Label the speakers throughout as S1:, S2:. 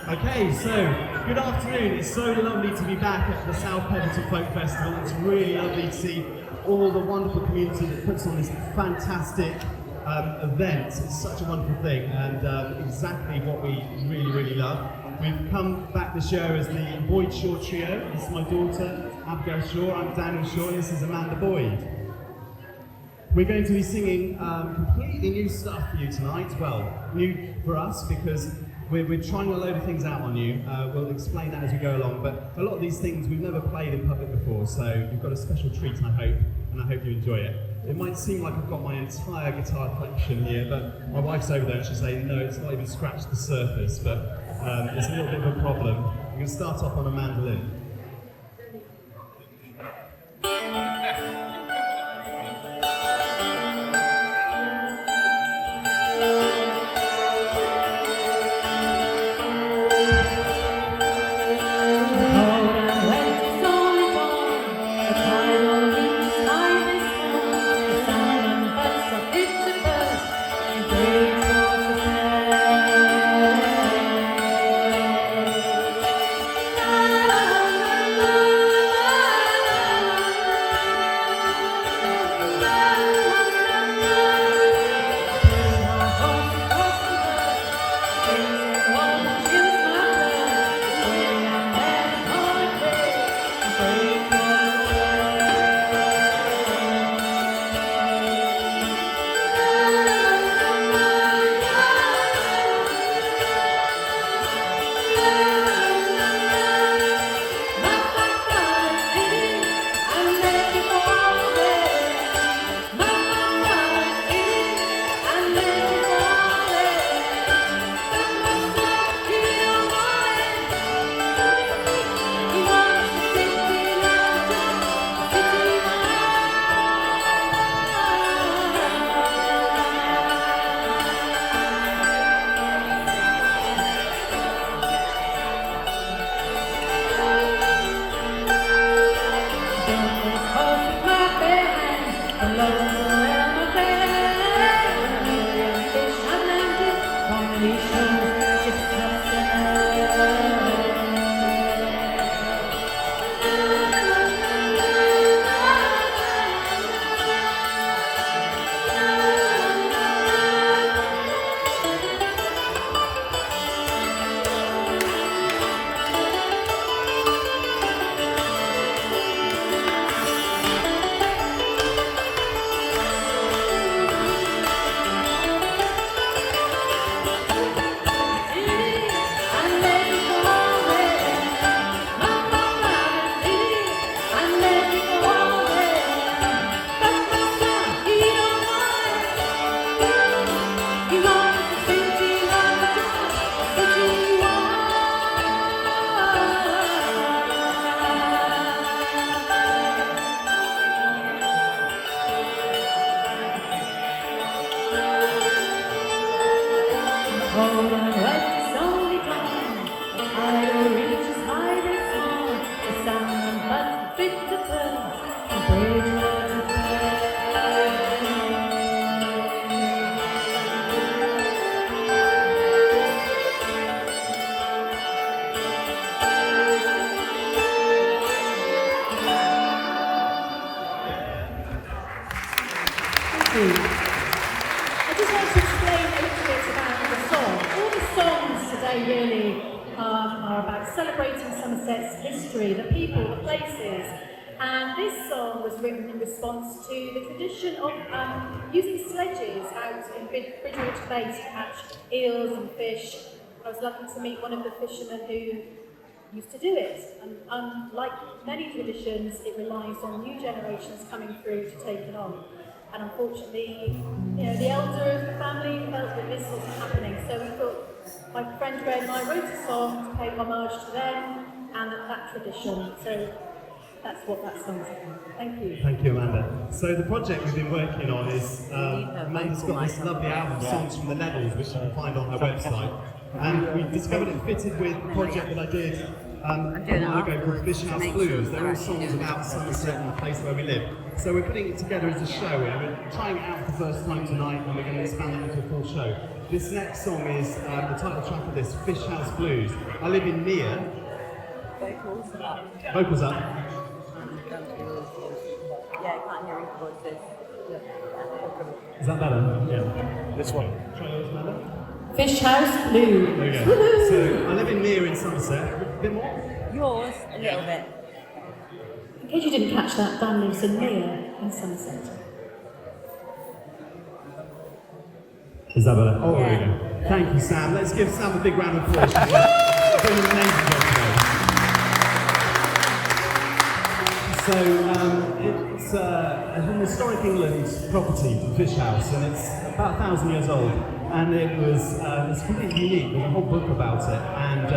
S1: Okay, so good afternoon. It's so lovely to be back at the South Petherton Folk Festival. It's really lovely to see all the wonderful community that puts on this fantastic event. It's such a wonderful thing and exactly what we really love. We've come back this year as the Boyd Shaw Trio. This is my daughter, Abigail Shaw. I'm Daniel Shaw, and this is Amanda Boyd. We're going to be singing completely new stuff for you tonight. Well, new for us because we're trying a load of things out on you. We'll explain that as we go along, but a lot of these things we've never played in public before, so you've got a special treat, I hope, and I hope you enjoy it. It might seem like I've got my entire guitar collection here, but my wife's over there and she's saying, no, it's not even scratched the surface, but it's a little bit of a problem. We're going to start off on a mandolin.
S2: I just want to explain a little bit about the song. All the songs today really are about celebrating Somerset's history, the people, the places. And this song was written in response to the tradition of using sledges out in Bridgewater Bay to catch eels and fish. I was lucky to meet one of the fishermen who used to do it. And unlike many traditions, it relies on new generations coming through to take it on. And unfortunately, the elder of the family felt that this wasn't happening. So we thought, my friend Greg and I wrote a song to pay homage to them and that tradition. So that's what that song's about. Thank you.
S1: Thank you, Amanda. So the project we've been working on is, Amanda's got this lovely album of songs from the Levels, which you can find on her website. And we discovered it fitted with the project that I did a while ago called Fishing House Blues. They're all songs about Somerset and the place where we live. So we're putting it together as a show. We're trying it out for the first time tonight, and we're going to expand it into a full show. This next song is the title track of this, Fish House Blues. I live in near.
S3: Vocals up.
S1: Vocals up.
S3: Yeah, I can't hear your voices.
S1: Is that better? Yeah.
S4: This one.
S1: Try yours, Amanda.
S2: Fish House Blues.
S1: There we go. So I live in near in Somerset. A bit more?
S3: Yours, a little bit.
S2: In case you didn't catch that, Dan lives in Mere in Somerset.
S1: Is that better? Oh, there we
S3: Yeah.
S1: go. Thank you, Sam. Let's give Sam a big round of applause. She's doing an amazing job today. So it's an historic England property, the Fish House, and it's about 1,000 years old. And it's completely unique. There's a whole book about it, and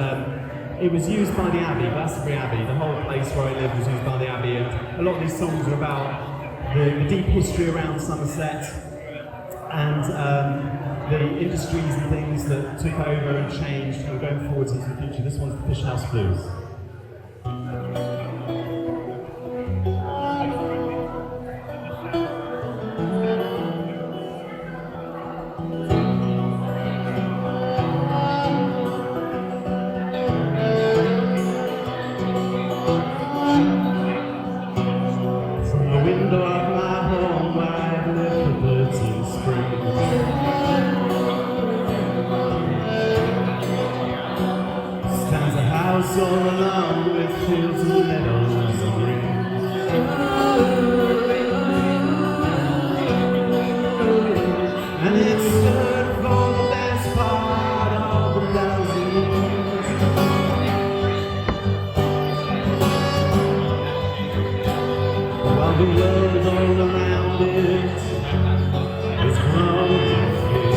S1: it was used by the Abbey, Glastonbury Abbey. The whole place where I live was used by the Abbey, and a lot of these songs are about the deep history around Somerset and the industries and things that took over and changed and going forwards into the future. This one's the Fish House Blues. From the window of my home where I live for 13 springs, stands a house all alone with fields and meadows of green. And it stood for the best part of 1,000 years. While the world all around it is growing fear.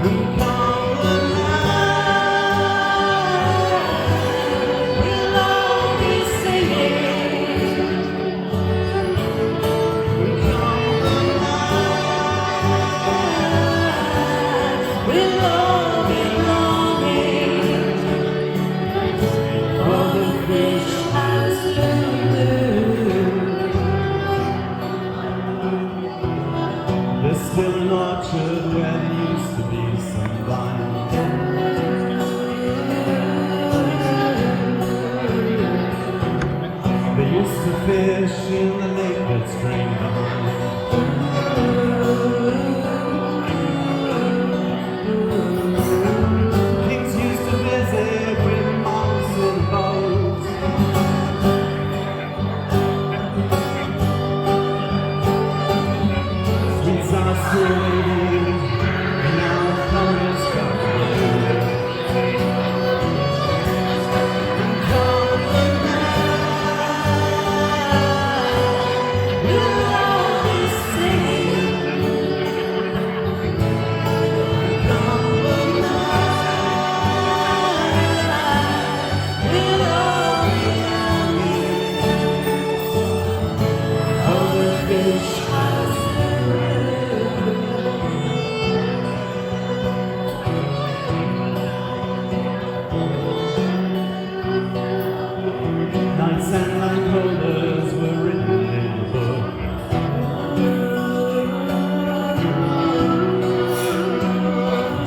S1: And come the night, we'll all be singing. And come the night, we'll all be longing for the fish house blue. There's still an orchard where there used to be some vines. They used to fish in the lake that's drained behind. Kings used to visit with monks in boats. Sweets are still waiting, and now thunder struck the road. And come the night, we'll all be singing. And come the night, we'll all be longing for the fish house Nights and line holders were written in the book.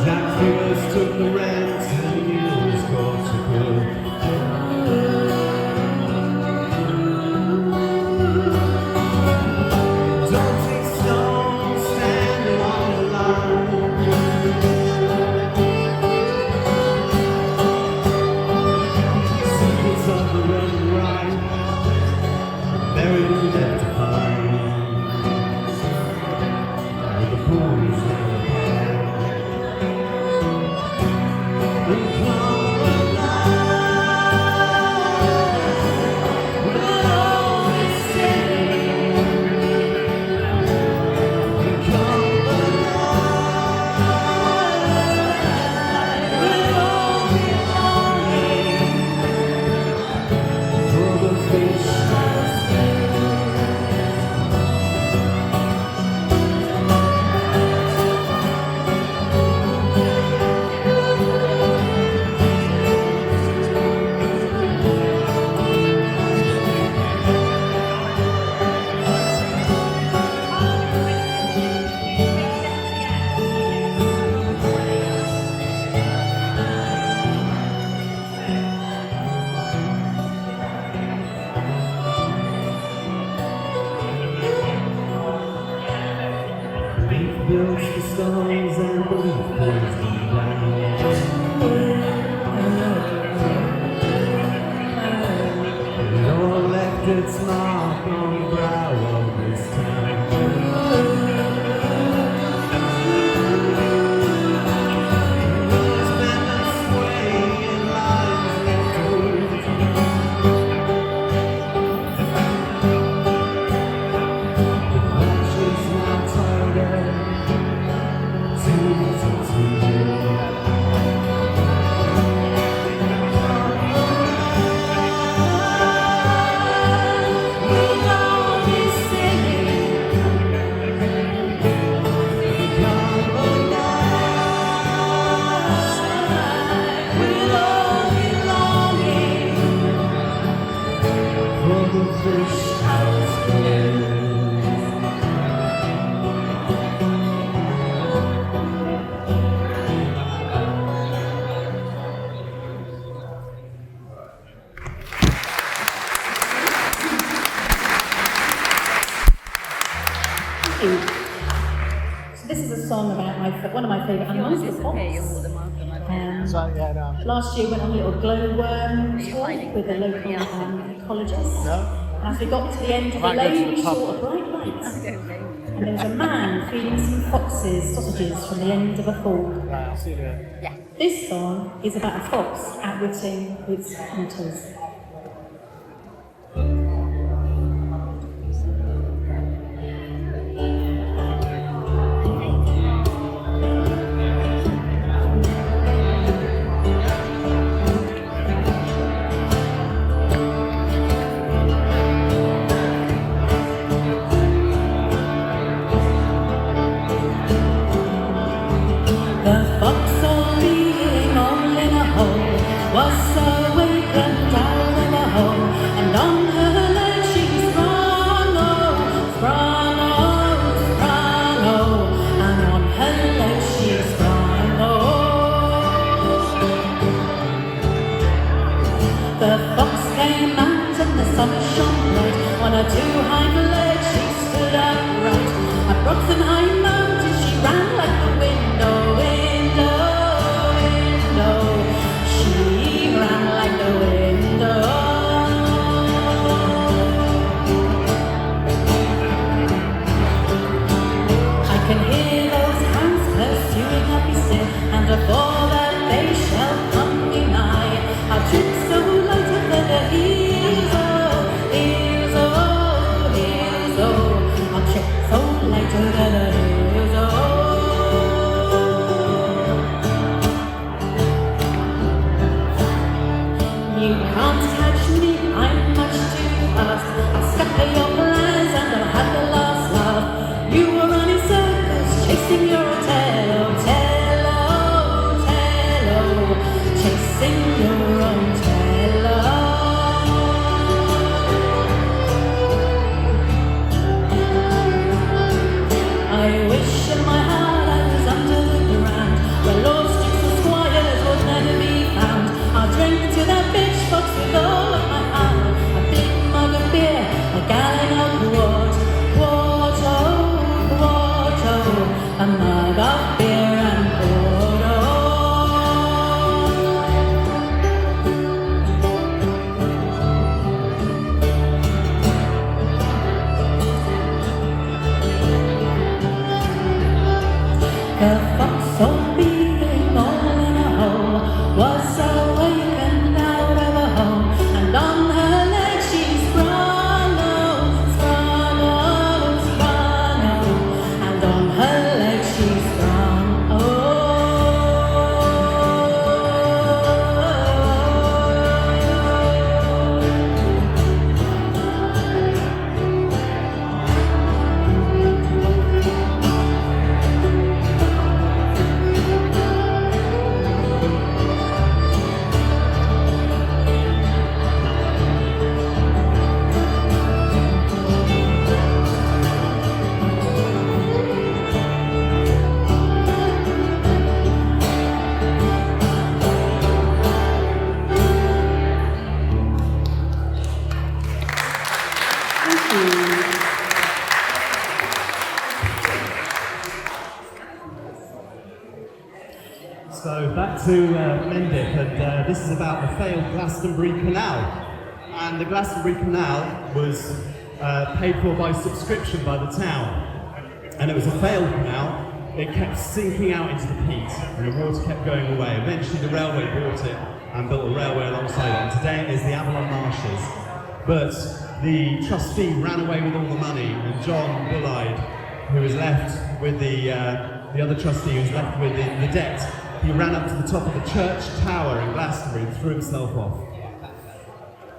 S1: Jack figures took the rent and mules got to cook. Don't take stones standing on the line. Secrets of the red and right, buried in death to find. With the pools in the pine. stones and belief pulls me down. It all left its mark on the brow of this town. Those men that sway in lines left wood. The branches now turned to
S2: So this is a song about one of my favourite animals, the fox. Last year went on a little glowworm tour with a local ecologist. And as we got to the end of the lane, we saw a bright light. And there was a man feeding some foxes sausages from the end of a fork.
S3: Yeah.
S2: This song is about a fox outwitting its hunters. The fox all being all in a hole was awake and down in a hole, and on her leg she sprung, sprung, and on her leg she sprung, The fox came out and the sun shone bright, on her two hind legs she stood upright, across the high mountain she ran like the window. She ran like the window. I can hear those hounds pursuing her beset, and before that they shall come me nigh, I'll trip so light under the heels, I'll trip so light under the heels, You can't catch me, I'm much too fast. I'll scatter your plans and I'll have the last laugh. You were running circles, chasing your tail,
S1: So back to Mendip, and this is about the failed Glastonbury Canal. And the Glastonbury Canal was paid for by subscription by the town. And it was a failed canal. It kept sinking out into the peat, and the water kept going away. Eventually the railway bought it and built a railway alongside it, and today it is the Avalon Marshes. But the trustee ran away with all the money, and John Bullide, who was left with the other trustee who was left with the debt, he ran up to the top of the church tower in Glastonbury and threw himself off.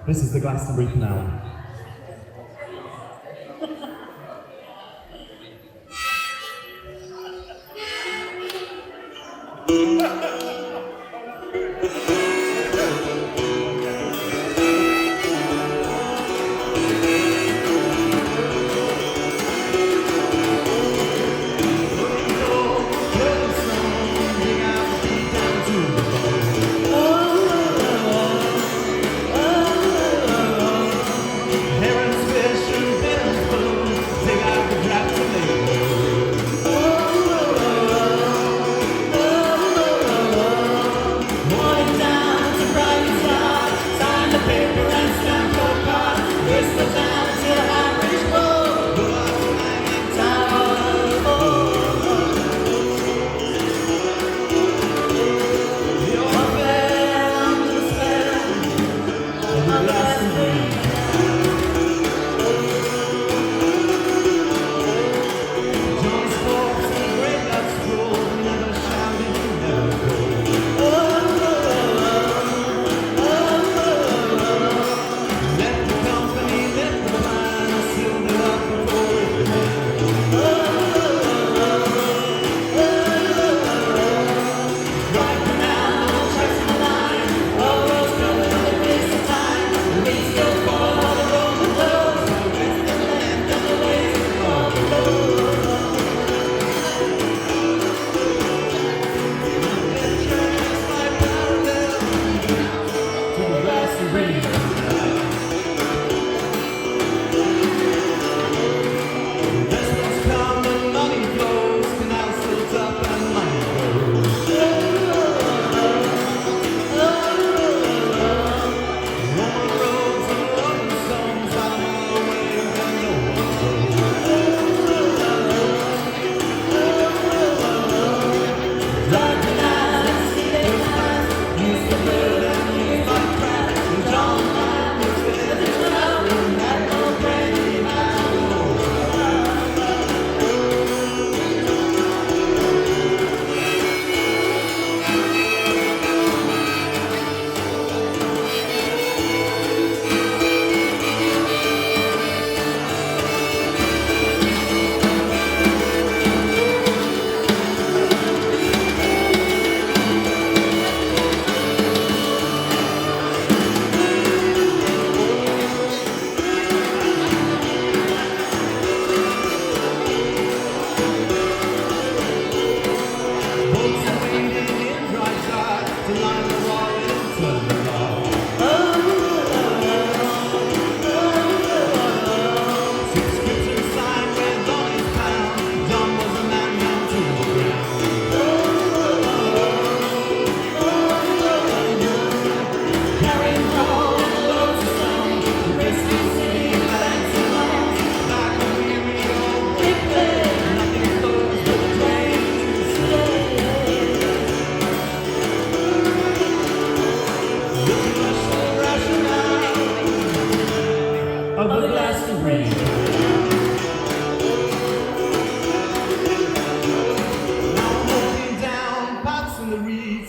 S1: This is the Glastonbury Canal.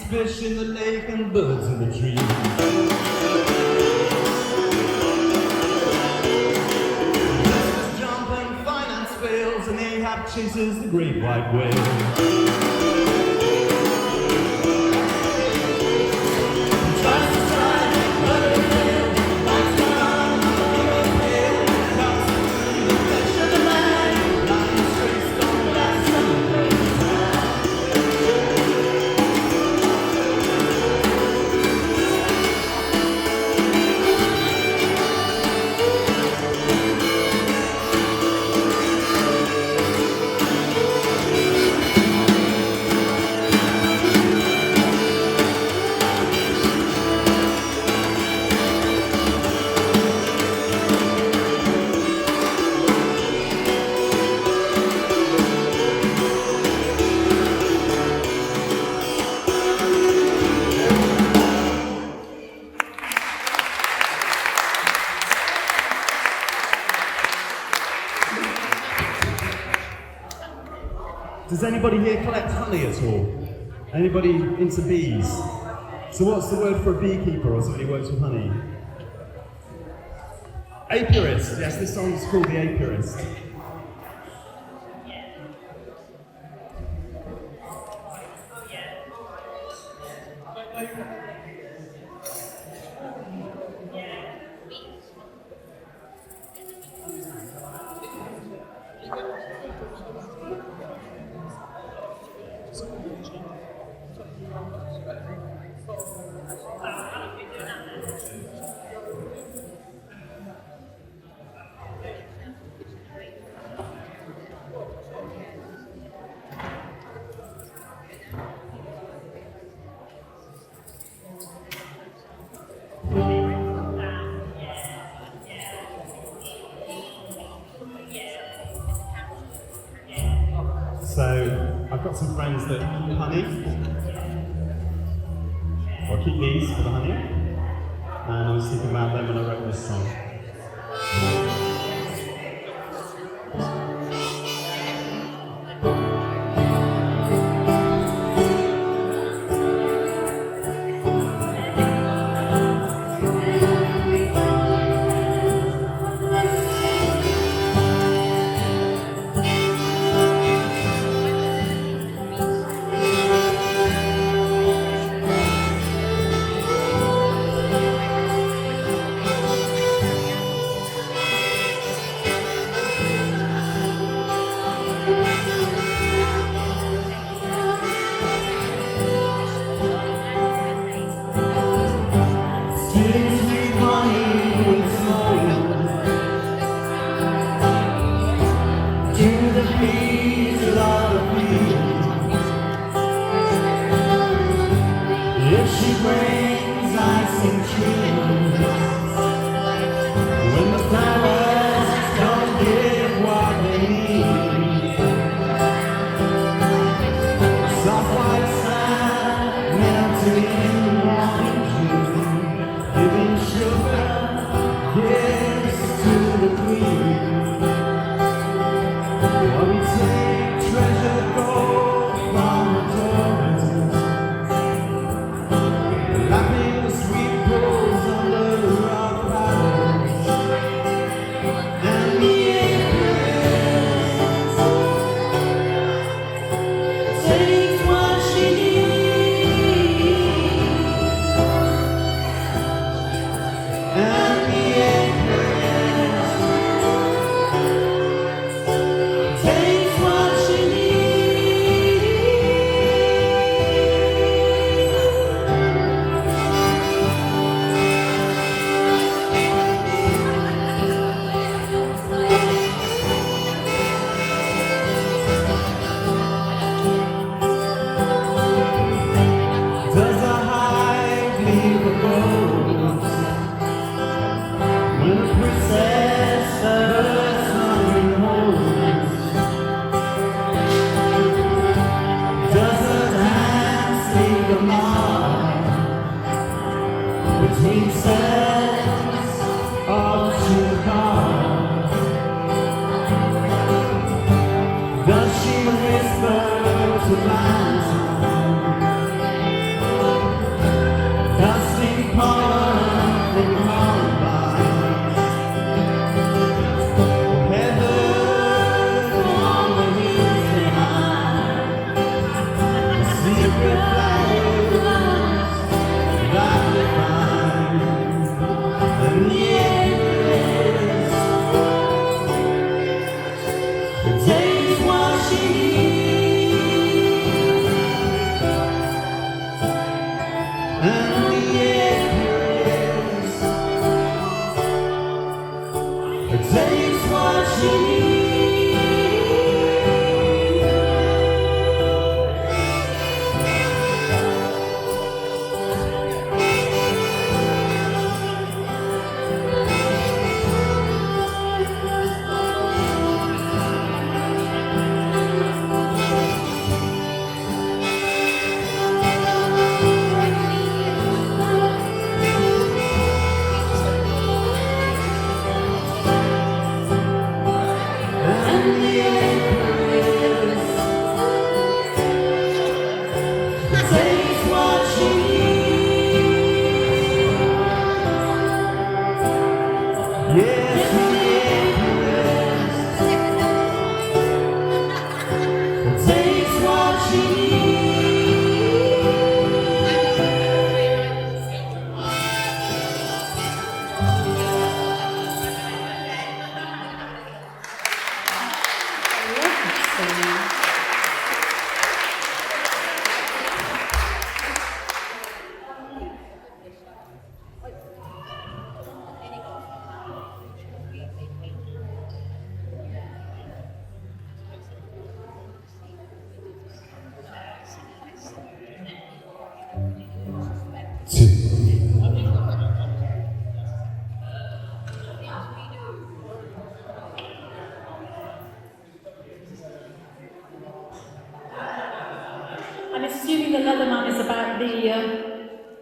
S1: Fish in the lake and birds in the trees. Business jump and finance fails, and Ahab chases the great white whale. Does anybody here collect honey at all? Anybody into bees? So what's the word for a beekeeper or somebody who works with honey? Apiarist. Yes, this song is called The Apiarist. So, I've got some friends that keep honey, or keep bees for the honey, and I was thinking about them when I wrote this song.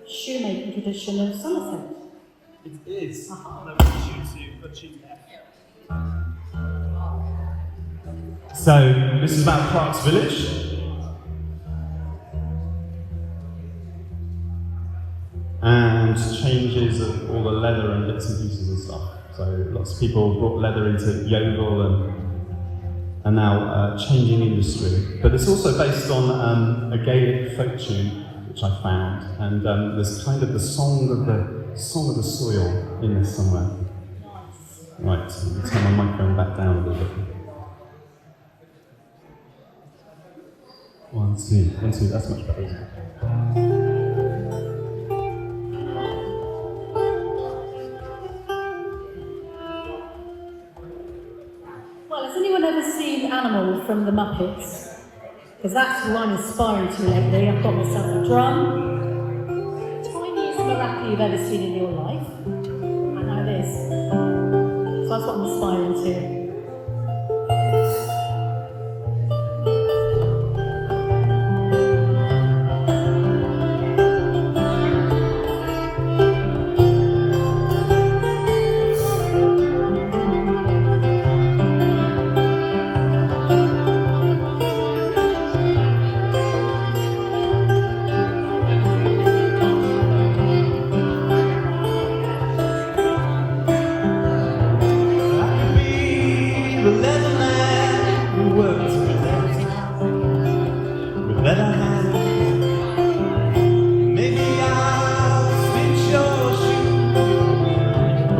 S2: shoemaking tradition of Somerset.
S1: It is.
S2: Uh-huh.
S1: And I want you to achieve that. So, this is about Clark's Village. And changes of all the leather and bits and pieces and stuff. So lots of people brought leather into Yeovil and now changing industry. But it's also based on a Gaelic folk tune, which I found. And there's kind of the song of the soil in this somewhere. Right, I'll turn my microphone back down a little bit. 1, 2, 1, 2, that's much better, isn't it?
S2: Well, has anyone ever seen Animal from the Muppets? Because that's who I'm inspiring to lately. I've got myself a drum, tiniest maraca you've ever seen in your life, and now this. So that's what I'm aspiring to.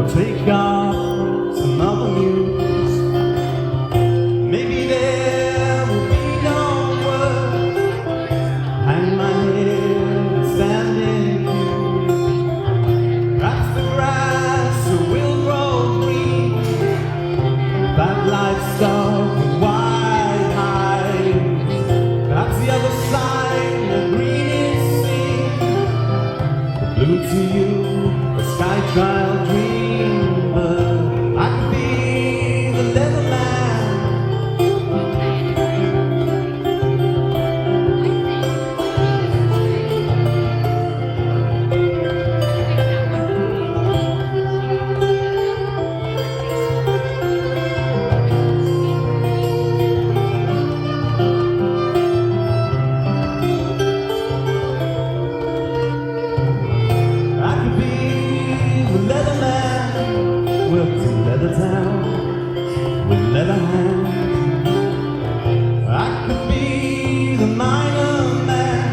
S1: Take off some other news. Maybe there will be no word. Hang my head, standing here. Perhaps the grass will grow green. That livestock with wide eyes. Perhaps the other side, the green is seen. The blue to you, a sky child dream. With leather hands, I could be the miner man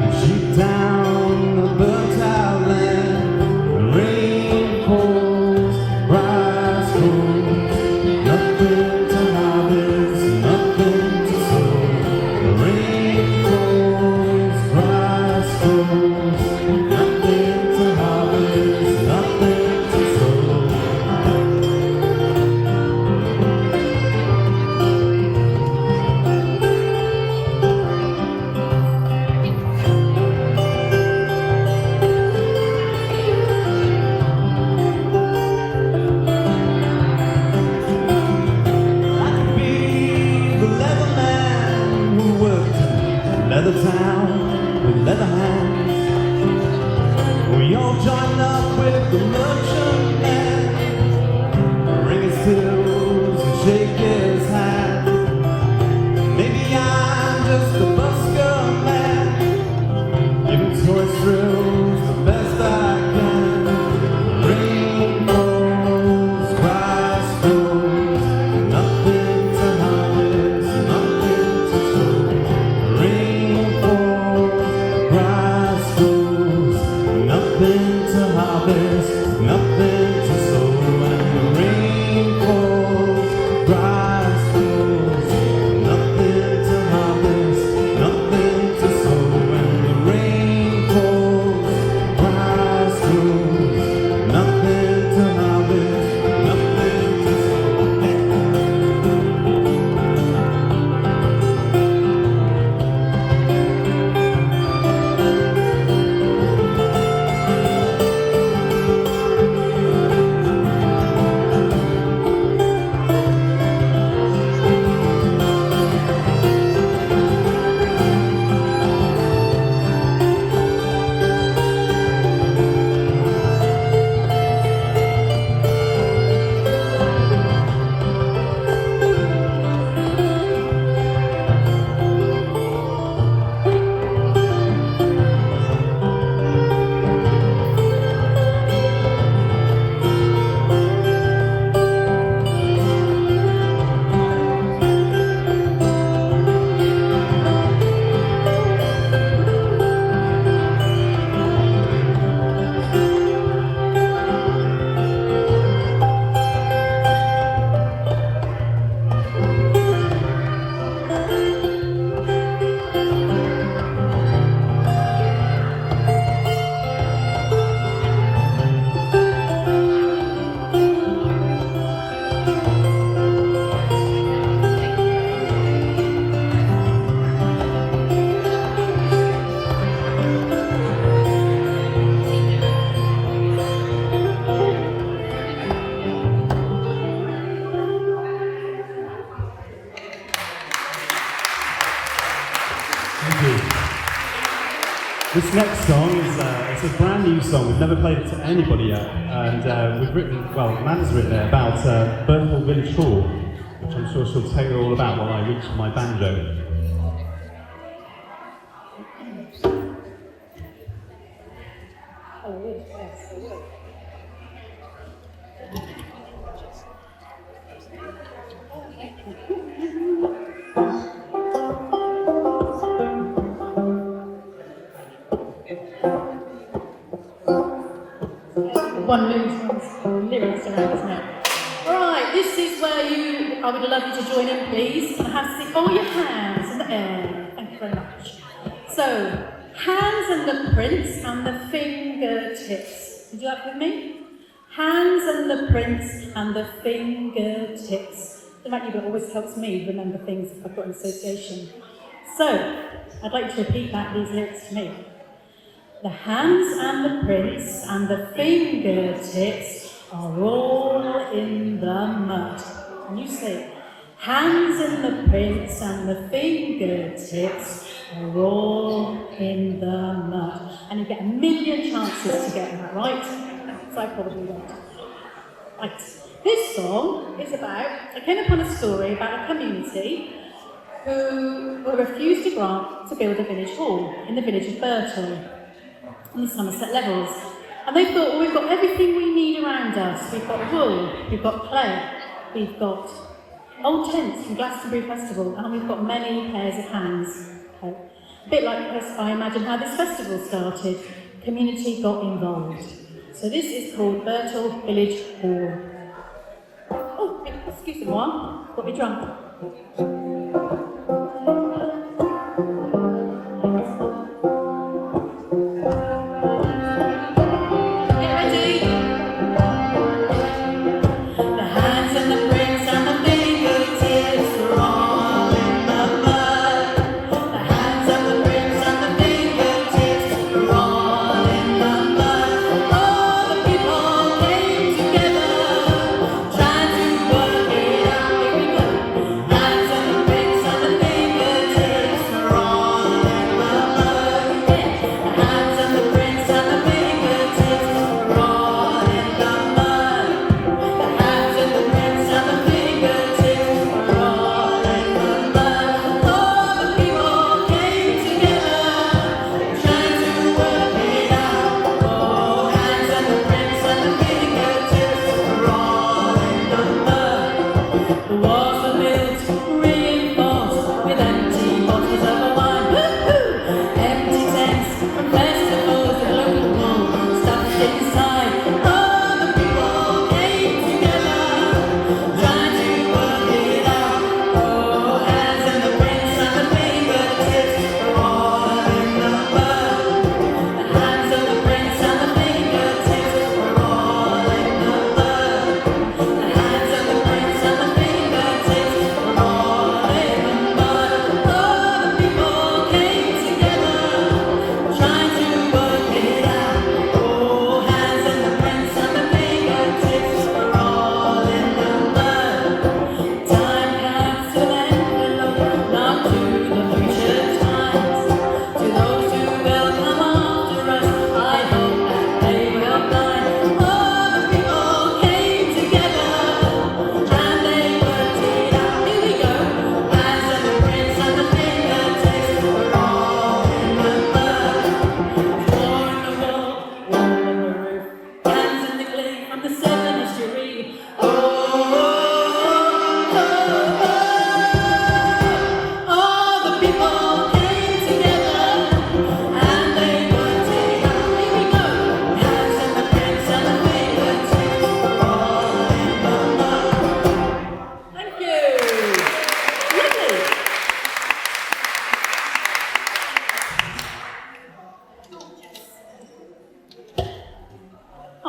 S1: who shoot down the burnt out land. The rain falls, grass grows, nothing to harvest, nothing to sow. The rain falls, grass grows, nothing to harvest, nothing to sow. Leather town with leather hands. We all join up with the merchantman, ring his fiddles and shake his hand. Maybe I'm just a busker man, giving toy thrills the best I can. Rain falls, grass grows, nothing to harvest, nothing to sow. Nothing to harvest, This next song is it's a brand new song. We've never played it to anybody yet, and we've written, well, Amanda's written it about Petherton Village Hall, which I'm sure she'll tell you all about while I reach for my banjo.
S2: One moves lyrics around, isn't it? Right, this is where I would love you to join in, please. And I have to see all your hands in the air. Thank you very much. So, hands and the prints and the fingertips. Did you have with me? Hands and the prints and the fingertips. In fact, it always helps me remember things if I've got an association. So, I'd like to repeat back these lyrics to me. The hands and the prints and the fingertips are all in the mud. Can you say? Hands and the prints and the fingertips are all in the mud. And you get a million chances to get that right. So I probably won't. Right. This song is about, I came upon a story about a community who were refused a grant to build a village hall in the village of Petherton, on the Somerset levels. And they thought, well, we've got everything we need around us. We've got wool, we've got clay, we've got old tents from Glastonbury Festival, and we've got many pairs of hands. Okay. A bit like this, I imagine how this festival started. Community got involved. So this is called Petherton Village Hall. Oh, excuse me, one. Got me drunk.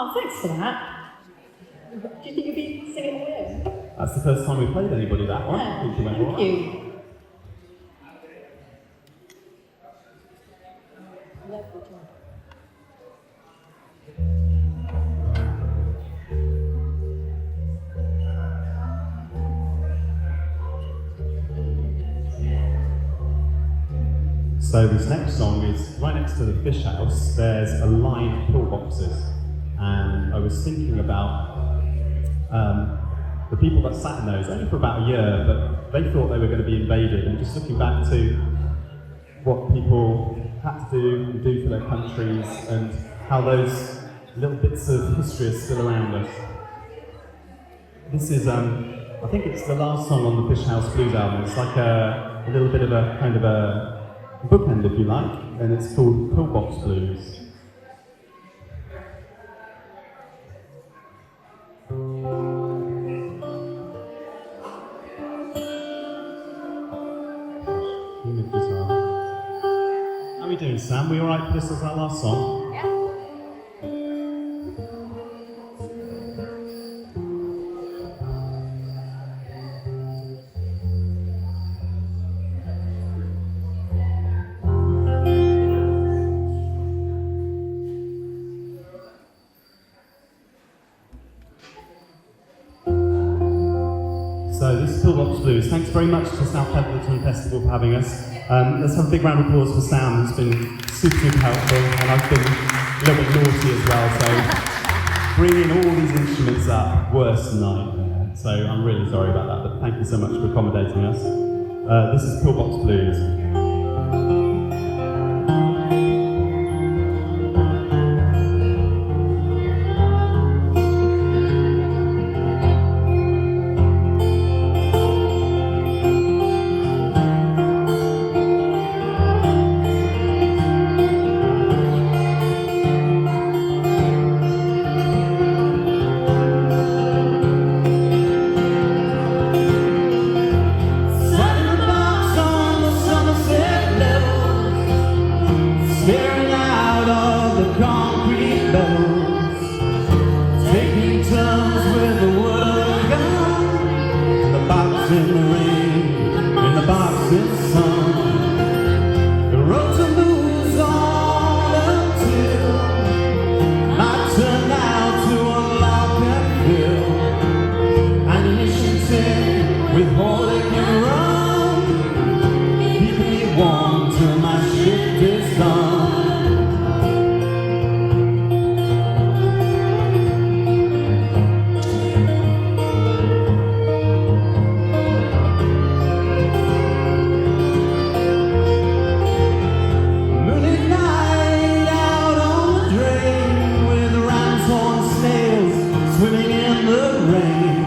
S2: Oh, thanks for that. Do you think you'll be singing along?
S1: That's the first time we played anybody that one.
S2: Yeah,
S1: I think you went all
S2: thank
S1: right.
S2: you.
S1: So this next song is right next to the fish house. There's a line of pillboxes, and I was thinking about the people that sat in those only for about a year, but they thought they were going to be invaded. And just looking back to what people had to do and do for their countries, and how those little bits of history are still around us. This is, I think it's the last song on the Fish House Blues album. It's like a little bit of a kind of a bookend, if you like, and it's called Pillbox Blues. How are we doing, Sam? We all right for this as our last song?
S3: Yeah.
S1: So this is Pillbox Blues. Thanks very much to South Petherton Festival for having us. Let's have a big round of applause for Sam, who's been super, super helpful, and I've been a little bit naughty as well, so bringing all these instruments up, worst nightmare. So I'm really sorry about that, but thank you so much for accommodating us. This is Pillbox Blues. Staring out of the concrete bellows, taking turns with the wood gun, the box in the rain, in the box in the sun. The road to lose on until I turn out to unlock and fill ammunition tin with all they can run, keeping me warm till my shift is done. Swimming in the rain,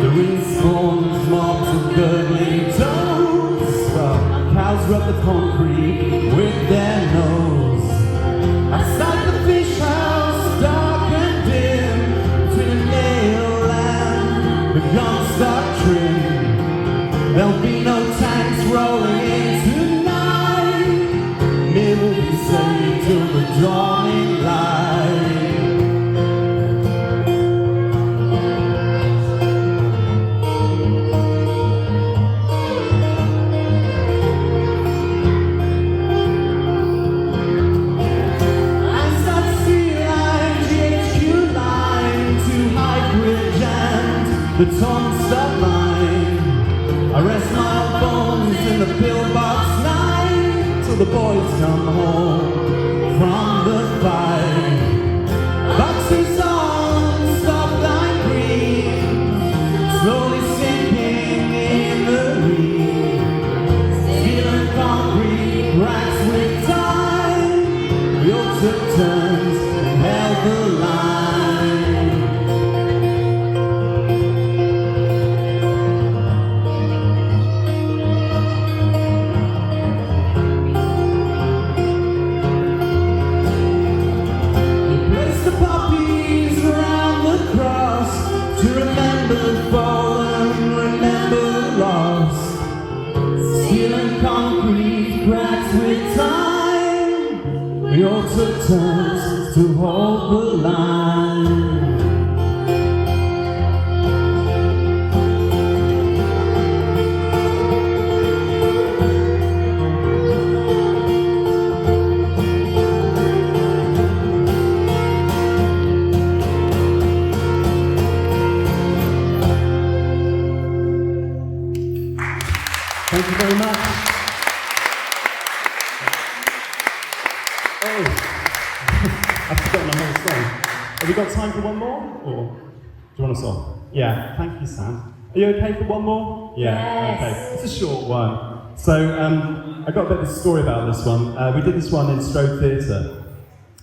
S1: the rinse-forms marks of gurgling toes. Cows rub the concrete with their nose. Outside the fish house, dark and dim, between a nail and the gun stock trim. There'll be no tanks rolling in tonight. It will be safe till the dawning light. The torn stop line. I rest my bones in the pillbox night till the boys come home from the fight. Boxes on, stop line green, slowly sinking in the reed. Steel and concrete cracks with time. We all took turns and held the line. Fallen, remember lost. Steel and concrete cracks with time. We all took turns to hold the line. Thank you very much. Have we got time for one more? Or do you want us off? Yeah, thank you, Sam. Are you okay for one more? Yeah,
S2: Yes.
S1: okay. It's a short one. So I got a bit of a story about this one. We did this one in Stroke Theatre,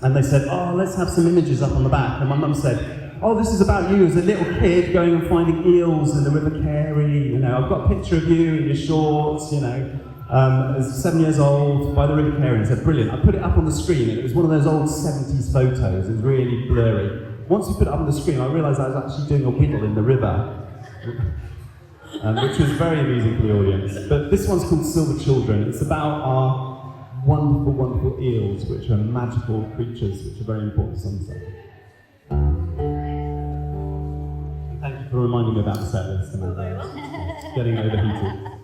S1: and they said, oh, let's have some images up on the back. And my mum said, oh, this is about you as a little kid going and finding eels in the River Carey. You know, I've got a picture of you in your shorts, you know, as 7 years old by the River Carey. And I said, brilliant. I put it up on the screen, and it was one of those old 70s photos. It was really blurry. Once we put it up on the screen, I realised I was actually doing a wiggle in the river. Which was very amusing for the audience. But this one's called Silver Children. It's about our wonderful, wonderful eels, which are magical creatures, which are very important to sunset. Thank you for reminding me about the set list, Amanda. It's getting overheated.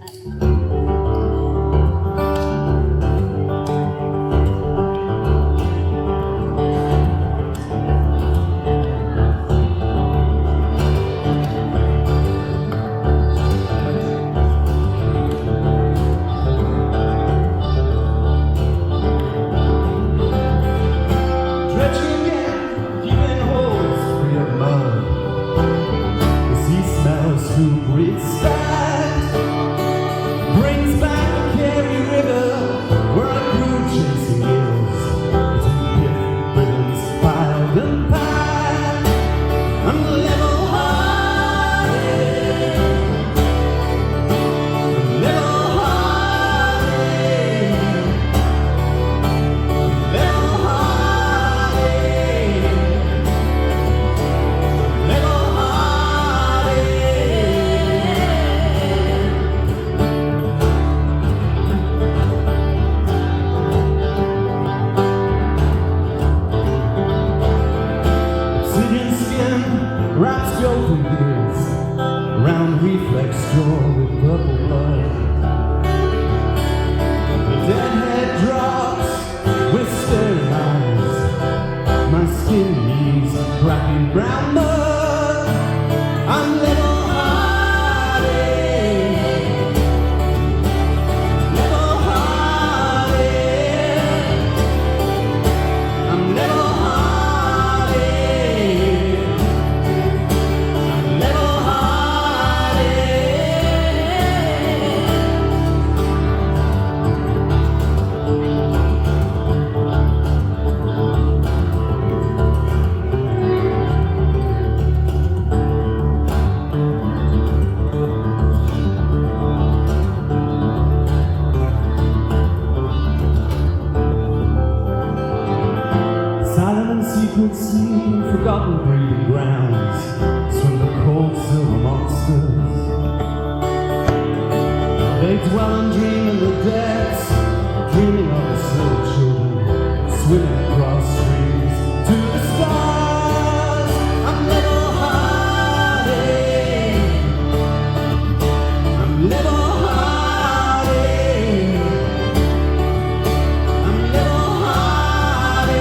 S1: Forgotten breeding grounds, swim the cold silver monsters. They dwell and dream in the depths, dreaming of the silver children, swimming across streams to the stars. I'm level hearted, I'm level hearted, I'm level hearted.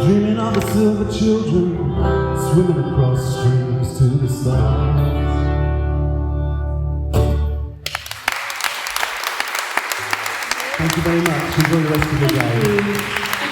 S1: Dreaming of the silver children, swimming across streams to the stars. Thank you very much. Enjoy the rest of the day.